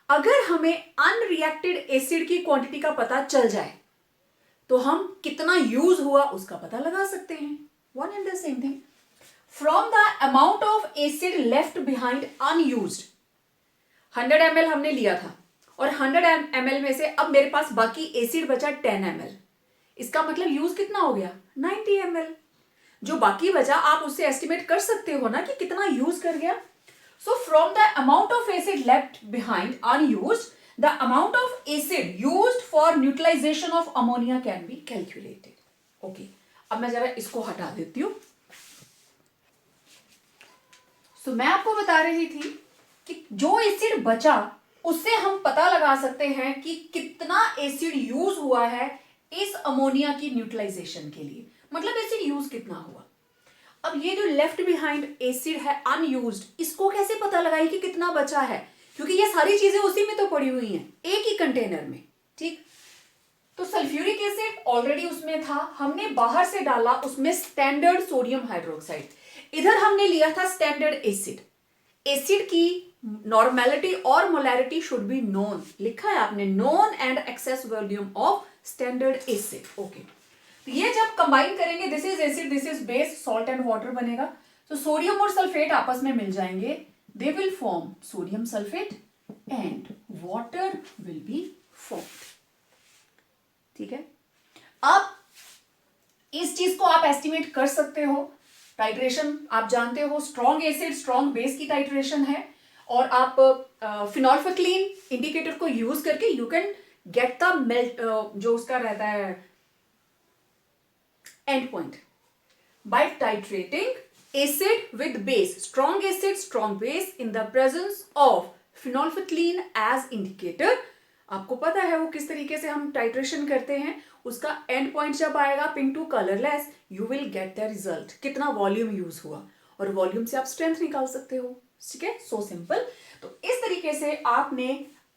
अगर हमें अनरिएक्टेड एसिड की क्वांटिटी का पता चल जाए तो हम कितना यूज हुआ उसका पता लगा सकते हैं। One and the same thing, from the amount of acid left behind unused, 100 ml हमने लिया था और 100 ml में से अब मेरे पास बाकी एसिड बचा 10 ml, इसका मतलब यूज कितना हो गया, 90 ml। जो बाकी बचा आप उससे एस्टिमेट कर सकते हो ना कि कितना यूज कर गया। So from the amount of acid left behind unused, the amount of acid used for neutralization of ammonia can be calculated. Okay, अब मैं जरा इसको हटा देती हूं। So, मैं आपको बता रही थी कि जो एसिड बचा उससे हम पता लगा सकते हैं कि कितना एसिड यूज हुआ है इस अमोनिया की न्यूट्रलाइजेशन के लिए, मतलब एसिड यूज कितना हुआ। अब ये जो लेफ्ट बिहाइंड एसिड है अनयूज्ड, इसको कैसे पता लगाए कि कितना बचा है, क्योंकि ये सारी चीजें उसी में तो पड़ी हुई हैं, एक ही कंटेनर में, ठीक। तो सल्फ्यूरिक एसिड ऑलरेडी उसमें था, हमने बाहर से डाला उसमें स्टैंडर्ड सोडियम हाइड्रोक्साइड, इधर हमने लिया था स्टैंडर्ड एसिड। एसिड की नॉर्मेलिटी और मोलैरिटी शुड बी नोन, लिखा है आपने, known and excess volume of standard acid. Okay, तो ये जब कंबाइन करेंगे, this is acid, this is base, salt and water बनेगा। तो सोडियम और सल्फेट आपस में मिल जाएंगे, they will form sodium sulfate and water will be formed, ठीक है। अब इस चीज को आप एस्टिमेट कर सकते हो, टाइट्रेशन आप जानते हो, स्ट्रॉन्ग एसिड स्ट्रॉन्ग बेस की टाइट्रेशन है, और आप फिनोल्फिथलीन इंडिकेटर को यूज करके you can get the melt, जो उसका रहता है end point, by titrating acid with base, strong acid strong base in the presence of phenolphthalein as indicator। आपको पता है वो किस तरीके से हम टाइट्रेशन करते हैं, उसका एंड पॉइंट जब आएगा pink to colourless, you will get the result, कितना वॉल्यूम यूज हुआ, और वॉल्यूम से आप स्ट्रेंथ निकाल सकते हो, ठीक है, सो सिंपल। तो इस तरीके से आपने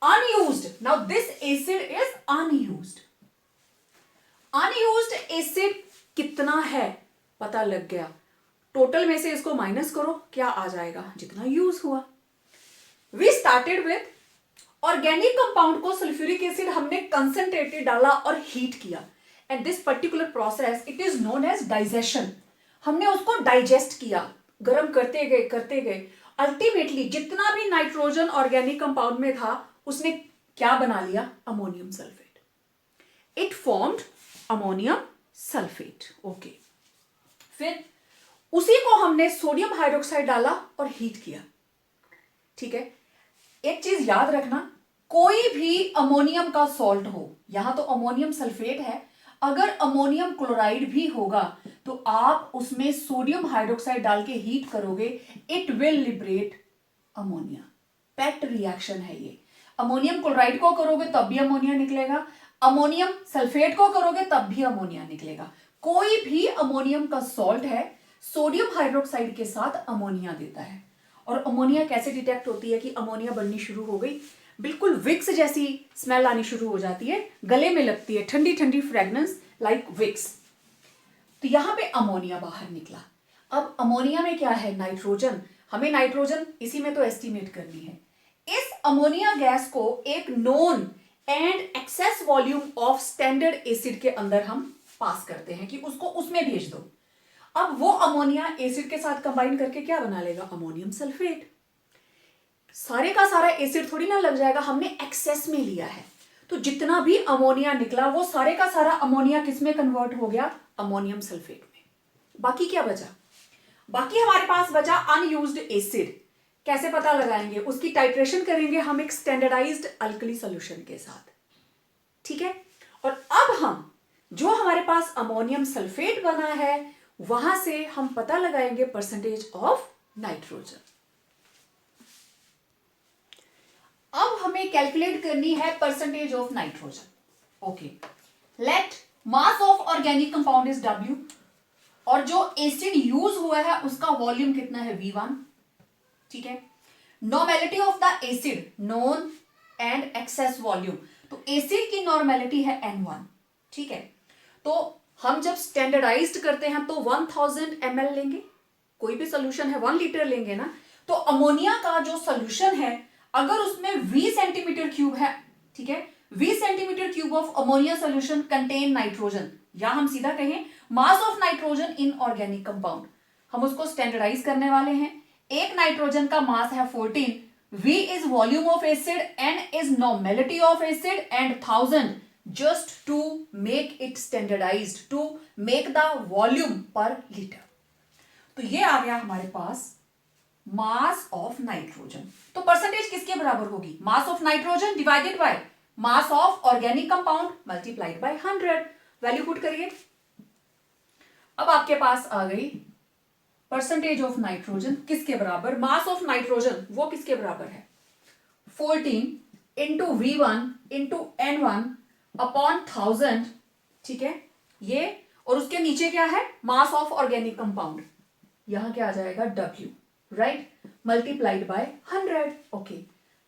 unused, now this acid is unused. Unused acid कितना है पता लग गया, टोटल में से इसको माइनस करो, क्या आ जाएगा, जितना यूज हुआ। We started with organic compound को सल्फ्यूरिक एसिड हमने कंसंट्रेटेड डाला और हीट किया, and this particular process it is known as digestion. हमने उसको डाइजेस्ट किया, गर्म करते गए, अल्टीमेटली जितना भी नाइट्रोजन ऑर्गेनिक कंपाउंड में था उसने क्या बना लिया, ammonium sulphate. It formed ammonium sulphate. Okay, फिर उसी को हमने सोडियम हाइड्रोक्साइड डाला और हीट किया। ठीक है, एक चीज याद रखना, कोई भी अमोनियम का सॉल्ट हो, यहां तो अमोनियम सल्फेट है, अगर अमोनियम क्लोराइड भी होगा तो आप उसमें सोडियम हाइड्रोक्साइड डाल के हीट करोगे, इट विल लिबरेट अमोनिया। पैक्ट रिएक्शन है ये। अमोनियम क्लोराइड को करोगे तब भी अमोनिया निकलेगा, अमोनियम सल्फेट को करोगे तब भी अमोनिया निकलेगा। कोई भी अमोनियम का सॉल्ट है, सोडियम हाइड्रोक्साइड के साथ अमोनिया देता है। और अमोनिया कैसे डिटेक्ट होती है कि अमोनिया बननी शुरू हो गई, बिल्कुल विक्स जैसी स्मेल आनी शुरू हो जाती है, गले में लगती है, ठंडी ठंडी फ्रेग्रेंस लाइक विक्स। तो यहां पे अमोनिया बाहर निकला। अब अमोनिया में क्या है, नाइट्रोजन। हमें नाइट्रोजन इसी में तो एस्टिमेट करनी है। इस अमोनिया गैस को एक known and excess volume of standard acid के अंदर हम पास करते हैं कि उसको उसमें भेज दो। अब वो अमोनिया एसिड के साथ कंबाइन करके क्या बना लेगा, अमोनियम सल्फेट। सारे का सारा एसिड थोड़ी ना लग जाएगा, हमने एक्सेस में लिया है, तो जितना भी अमोनिया निकला वो सारे का सारा अमोनिया किस में कन्वर्ट हो गया, अमोनियम सल्फेट में। बाकी क्या बचा, बाकी हमारे पास बचा अनयूज्ड एसिड। कैसे पता लगाएंगे, उसकी टाइट्रेशन करेंगे हम एक स्टैंडर्डाइज्ड अल्कली सॉल्यूशन के साथ। ठीक है, और अब हम जो हमारे पास अमोनियम सल्फेट बना है वहां से हम पता लगाएंगे परसेंटेज ऑफ नाइट्रोजन। अब हमें कैलकुलेट करनी है percentage of nitrogen. Okay, let mass of organic compound is W, और जो एसिड यूज हुआ है उसका वॉल्यूम कितना है, V1। ठीक है, normality of the acid known and excess volume, तो एसिड की नॉर्मेलिटी है N1। ठीक है, तो हम जब स्टैंडर्डाइज्ड करते हैं तो 1000 ml लेंगे, कोई भी सोल्यूशन है 1 लीटर लेंगे ना, तो अमोनिया का जो सोल्यूशन है अगर उसमें 20 सेंटीमीटर क्यूब है, ठीक है, 20 centimetre cube of ammonia solution contain nitrogen, या हम सीधा कहें mass of nitrogen in organic compound, हम उसको स्टैंडर्डाइज करने वाले हैं। एक नाइट्रोजन का मास है 14, V is volume of acid, N is normality of acid, and 1000 just to make it standardized, to make the volume per liter। तो ये आ गया हमारे पास मास ऑफ नाइट्रोजन। तो परसेंटेज किसके बराबर होगी, mass of nitrogen divided by mass of organic compound multiplied by 100। Value put करिए। अब आपके पास आ गई परसेंटेज ऑफ नाइट्रोजन किसके बराबर, मास ऑफ नाइट्रोजन वो किसके बराबर है, 14 into V1 into N1 upon 1000। ठीक है, ये, और उसके नीचे क्या है, मास ऑफ ऑर्गेनिक कंपाउंड, यहां क्या आ जाएगा, W, right, multiplied by 100। Okay,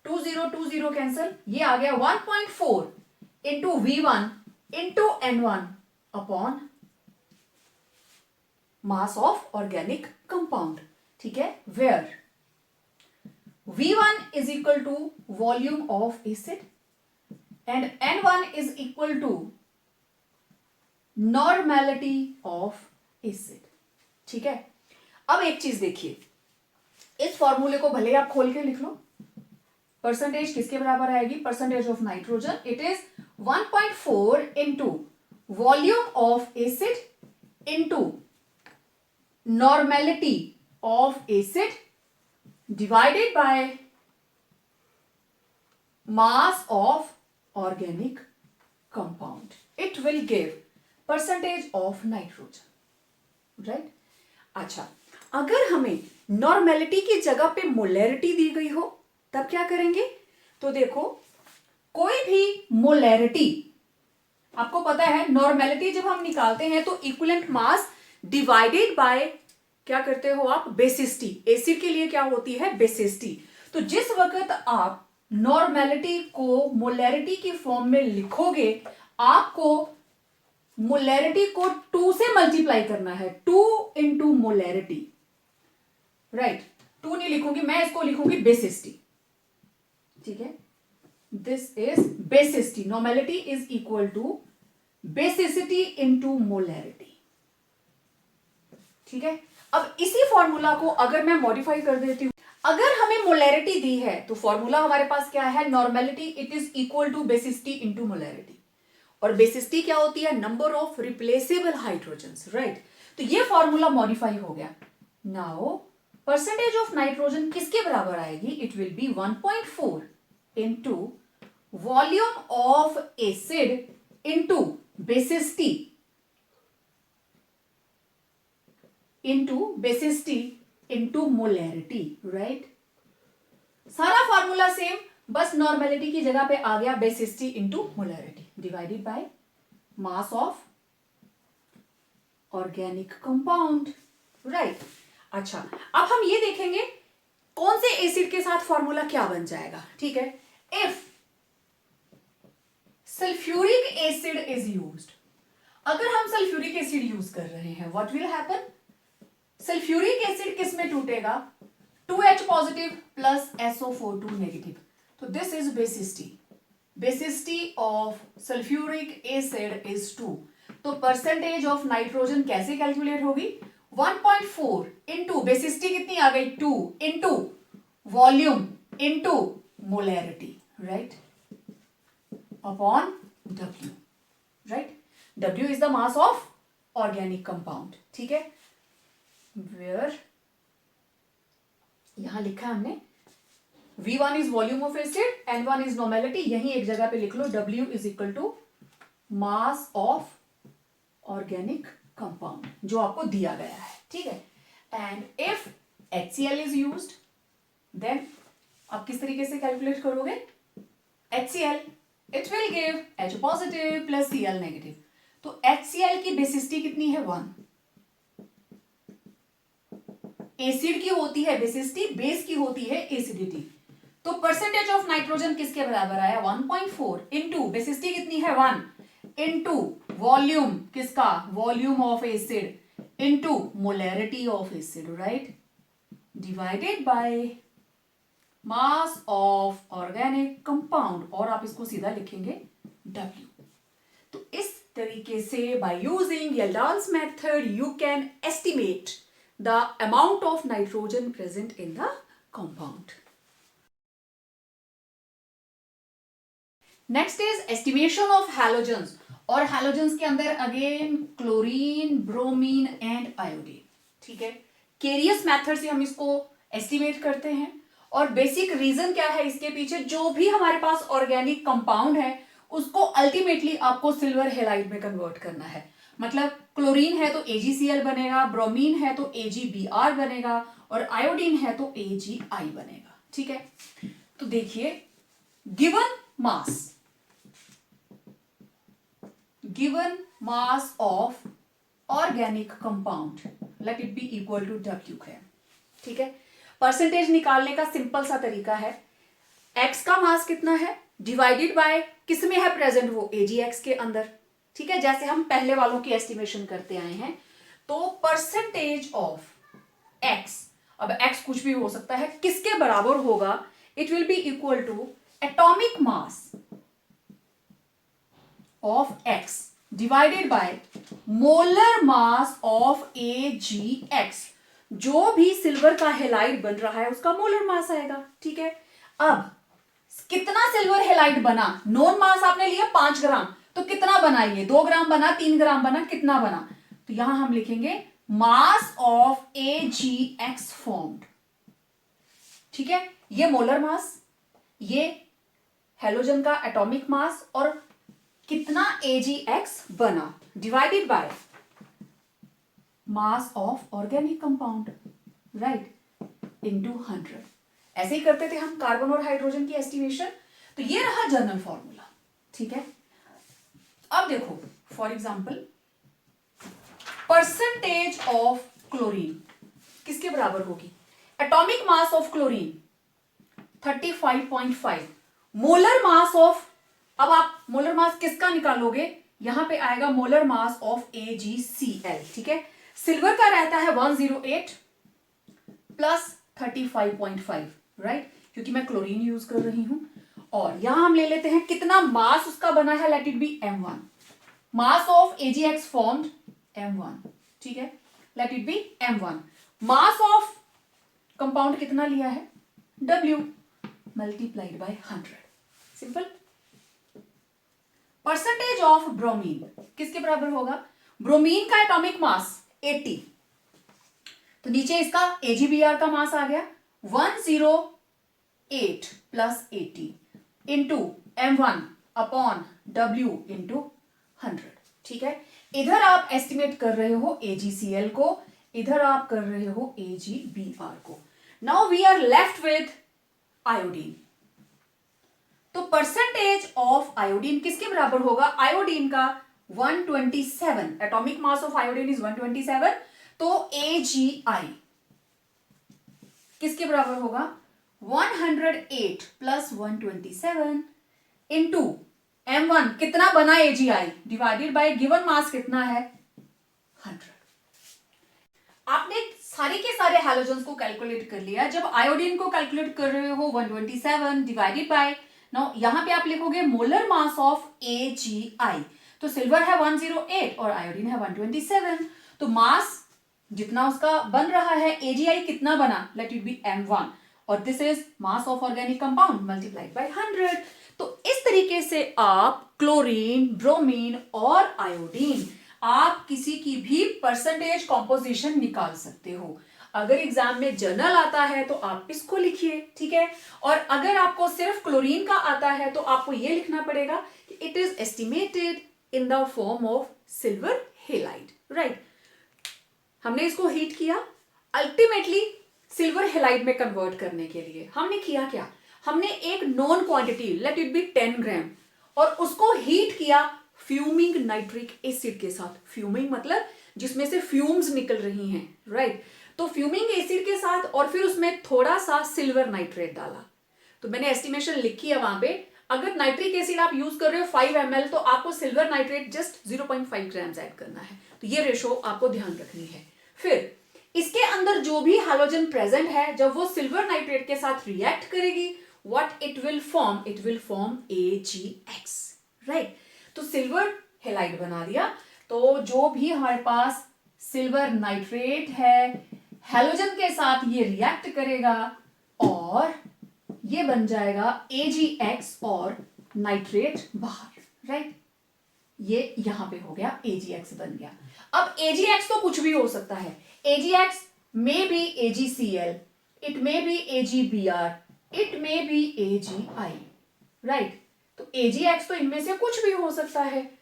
20 cancel, ये आ गया 1.4 into V1 into N1 upon mass of organic compound. ठीक है, where V1 is equal to volume of acid and N1 is equal to normality of acid। ठीक है, अब एक चीज देखिए, इस फॉर्मूले को भले आप खोल के लिख लो, परसेंटेज किसके बराबर आएगी, percentage of nitrogen, it is 1.4 into volume of acid into normality of acid divided by mass of organic compound, it will give percentage of nitrogen, right। अच्छा, अगर हमें नॉर्मेलिटी की जगह पे मोलैरिटी दी गई हो तब क्या करेंगे, तो देखो कोई भी मोलैरिटी, आपको पता है नॉर्मेलिटी जब हम निकालते हैं तो इक्विवेलेंट मास डिवाइडेड बाय क्या करते हो आप, बेसिस टी। एसिड के लिए क्या होती है, बेसिस टी। तो जिस वक्त आप नॉर्मेलिटी को मोलैरिटी की फॉर्म में लिखोगे, आपको मोलैरिटी को 2 से मल्टीप्लाई करना है, 2 इंटू मोलैरिटी, राइट। 2 नहीं लिखूंगी मैं, इसको लिखूंगी बेसिसिटी, ठीक है। This is basicity, normality is equal to basicity into molarity, ठीक है। अब इसी फॉर्मूला को अगर मैं मॉडिफाई कर देती हूं, अगर हमें मोलैरिटी दी है तो फॉर्मूला हमारे पास क्या है, normality it is equal to basicity into molarity, और बेसिसिटी क्या होती है, number of replaceable hydrogens, right. तो ये फॉर्मूला मॉडिफाई हो गया। नाउ परसेंटेज ऑफ नाइट्रोजन किसके बराबर आएगी, it will B 1.4 into volume of acid into basicity into molarity, right. सारा फॉर्मूला सेम, बस नॉर्मेलिटी की जगह पे आ गया basicity into molarity divided by mass of organic compound, right. अच्छा, अब हम ये देखेंगे कौन से एसिड के साथ फॉर्मूला क्या बन जाएगा, ठीक है। If sulphuric acid is used, अगर हम सल्फ्यूरिक एसिड यूज कर रहे हैं, what will happen, sulphuric acid किस में टूटेगा, 2H positive plus SO42 negative, तो this is basicity of sulphuric acid is 2। तो परसेंटेज ऑफ नाइट्रोजन कैसे कैलकुलेट होगी, 1.4 इंटू बेसिसिटी कितनी आ गई, 2 into volume into molarity, right, upon W, right. W is the mass of organic compound, ठीक है। Where यहां लिखा है हमने V1 is volume of acid, N1 is normality, यहीं एक जगह पे लिख लो W is equal to mass of organic compound जो आपको दिया गया है, ठीक है। And if HCl is used, then आप किस तरीके से कैलकुलेट करोगे, HCl it will give H positive plus Cl negative, तो HCl की बेसिसिटी कितनी है, 1। एसिड की होती है बेसिसिटी, बेस की होती है एसिडिटी, तो परसेंटेज ऑफ नाइट्रोजन किसके बराबर आया, 1.4 इंटू बेसिसिटी कितनी है, 1 इंटू वॉल्यूम किसका, volume of acid into molarity of acid, right, divided by mass of organic compound, और आप इसको सीधा लिखेंगे W। तो इस तरीके से by using Kjeldahl's method you can estimate the amount of nitrogen present in the compound. Next is estimation of halogens, और halogens के अंदर again chlorine, bromine and iodine, ठीक है। केरियस मेथड से हम इसको एस्टिमेट करते हैं, और बेसिक रीजन क्या है इसके पीछे, जो भी हमारे पास ऑर्गेनिक कंपाउंड है उसको अल्टीमेटली आपको सिल्वर हैलाइड में कन्वर्ट करना है। मतलब क्लोरीन है तो AgCl बनेगा, ब्रोमीन है तो AgBr बनेगा, और आयोडीन है तो AgI बनेगा, ठीक है। तो देखिए given mass of organic compound let it be equal to W है, ठीक है। परसेंटेज निकालने का सिंपल सा तरीका है, X का मास कितना है डिवाइडेड बाय किस में है प्रेजेंट, वो AgX के अंदर, ठीक है। जैसे हम पहले वालों की एस्टिमेशन करते आए हैं, तो परसेंटेज ऑफ X, अब X कुछ भी हो सकता है, किसके बराबर होगा, it will be equal to atomic mass of X divided by molar mass of AgX, जो भी सिल्वर का हैलाइड बन रहा है उसका मोलर मास आएगा, ठीक है। अब कितना सिल्वर हैलाइड बना, नोन मास आपने लिया 5 ग्राम, तो कितना बना, ये 2 ग्राम बना, 3 ग्राम बना, कितना बना, तो यहां हम लिखेंगे मास ऑफ AgX फॉर्म्ड, ठीक है। ये मोलर मास, ये हेलोजन का एटॉमिक मास, और कितना AgX बना divided by mass of organic compound, right, into 100। ऐसे ही करते थे हम कार्बन और हाइड्रोजन की एस्टिमेशन। तो ये रहा जनरल फॉर्मूला, ठीक है। अब देखो for example percentage of chlorine किसके बराबर होगी, atomic mass of chlorine 35.5, molar mass of, अब आप मोलर मास किसका निकालोगे, यहां पे आएगा मोलर मास ऑफ AgCl, ठीक है। सिल्वर का रहता है 108 प्लस 35.5, राइट, क्योंकि मैं क्लोरीन यूज कर रही हूं। और यहां हम ले लेते हैं कितना मास उसका बना है, late it B m1, mass of AgX formed m1, ठीक है, late it B m1। Mass of compound कितना लिया है, W multiplied by 100, simple. Percentage of bromine किसके बराबर होगा, ब्रोमीन का एटॉमिक मास 80, तो नीचे इसका AgBr का मास आ गया 108 plus 80 into m1 upon W into 100, ठीक है। इधर आप एस्टिमेट कर रहे हो AgCl को, इधर आप कर रहे हो AgBr को। Now we are left with iodine, तो परसेंटेज ऑफ आयोडीन किसके बराबर होगा, आयोडीन का 127, atomic mass of iodine is 127, तो AgI किसके बराबर होगा 108 प्लस 127 इंटू m1 कितना बना AgI divided by given mass कितना है 100। आपने सारे के सारे हैलोजन्स को कैलकुलेट कर लिया। जब आयोडीन को कैलकुलेट कर रहे हो 127 डिवाइडेड बाय, नाउ यहां पे आप लिखोगे मोलर मास ऑफ AgI, तो सिल्वर है 108 और आयोडीन है 127, तो मास जितना उसका बन रहा है AgI कितना बना, लेट इट बी m1, और this is mass of organic compound multiplied by 100। तो इस तरीके से आप क्लोरीन, ब्रोमीन और आयोडीन, आप किसी की भी परसेंटेज कॉम्पोजिशन निकाल सकते हो। अगर एग्जाम में जर्नल आता है तो आप इसको लिखिए, ठीक है। और अगर आपको सिर्फ क्लोरीन का आता है तो आपको यह लिखना पड़ेगा कि it is estimated in the form of silver halide, right. हमने इसको हीट किया, अल्टीमेटली सिल्वर हेलाइड में कन्वर्ट करने के लिए हमने किया क्या, हमने एक non quantity late it B 10 ग्राम और उसको हीट किया फ्यूमिंग नाइट्रिक एसिड के साथ। फ्यूमिंग मतलब जिसमें से फ्यूम्स निकल रही हैं, राइट। तो फ्यूमिंग एसिड के साथ और फिर उसमें थोड़ा सा सिल्वर नाइट्रेट डाला। तो मैंने एस्टिमेशन लिखी है वहां पे, अगर नाइट्रिक एसिड आप यूज कर रहे हो 5 ml तो आपको silver nitrate just 0.5 grams add करना है। तो ये रेशो आपको ध्यान रखनी है। फिर इसके अंदर जो भी हैलोजन प्रेजेंट है, जब वो सिल्वर नाइट्रेट के साथ रिएक्ट करेगी, what it will form AgX, right. तो सिल्वर हेलाइड बना दिया। तो जो भी हमारे पास सिल्वर नाइट्रेट है, हैलोजन के साथ ये रिएक्ट करेगा और ये बन जाएगा AgX और नाइट्रेट बाहर, राइट। ये यहां पे हो गया AgX बन गया। अब AgX तो कुछ भी हो सकता है, AgX may be AgCl, it may be AgBr, it may be AgI, right. तो AgX तो इनमें से कुछ भी हो सकता है।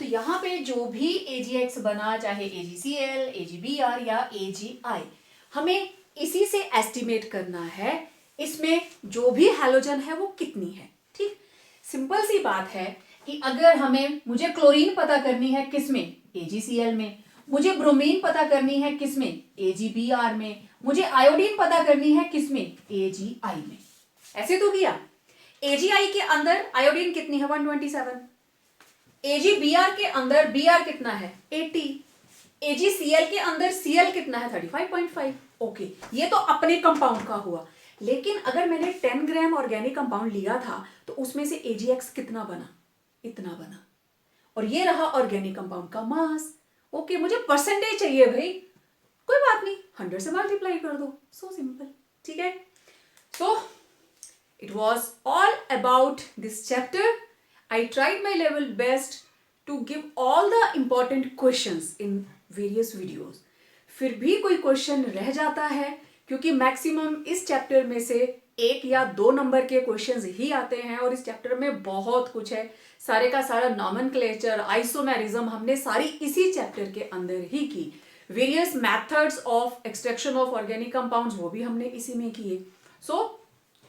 तो यहां पे जो भी AgX बना, चाहे AgCl, AgBr या AgI, हमें इसी से एस्टिमेट करना है इसमें जो भी हैलोजन है वो कितनी है, ठीक। सिंपल सी बात है कि अगर मुझे क्लोरीन पता करनी है किसमें, AgCl में, मुझे ब्रोमीन पता करनी है किसमें, AgBr में, मुझे आयोडीन पता करनी है किसमें, AgI में। ऐसे तो किया। AgI के अंदर आयोडीन कितनी है 127, AgBr के अंदर Br कितना है 80, AgCl के अंदर Cl कितना है 35.5। ओके, ये तो अपने कंपाउंड का हुआ। लेकिन अगर मैंने 10 ग्राम ऑर्गेनिक कंपाउंड लिया था तो उसमें से AgX कितना बना, इतना बना, और ये रहा ऑर्गेनिक कंपाउंड का मास। ओके, मुझे परसेंटेज चाहिए भाई, कोई बात नहीं, 100 से मल्टीप्लाई कर दो, सो सिंपल, ठीक है। So it was all about this chapter. I tried my level best to give all the important questions in various videos. फिर भी कोई क्वेश्चन रह जाता है क्योंकि मैक्सिमम इस चैप्टर में से 1 या 2 नंबर के क्वेश्चंस ही आते हैं और इस चैप्टर में बहुत कुछ है। सारे का सारा नॉमेनक्लेचर, आइसोमेरिज्म हमने सारी इसी चैप्टर के अंदर ही की। Various methods of extraction of organic compounds वो भी हमने इसी में किए। So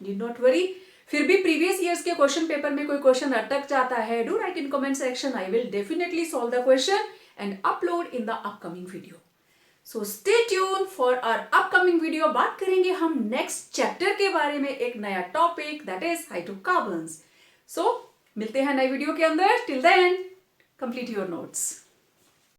need not worry. फिर भी प्रीवियस ईयर्स के क्वेश्चन पेपर में कोई क्वेश्चन अटक जाता है, do right in comment section, I will definitely solve the question and upload in the upcoming video. So stay tuned for our upcoming upcoming video बात करेंगे हम नेक्स्ट चैप्टर के बारे में, एक नया topic, that is hydrocarbons. So मिलते हैं नई वीडियो के अंदर। Till then complete your notes.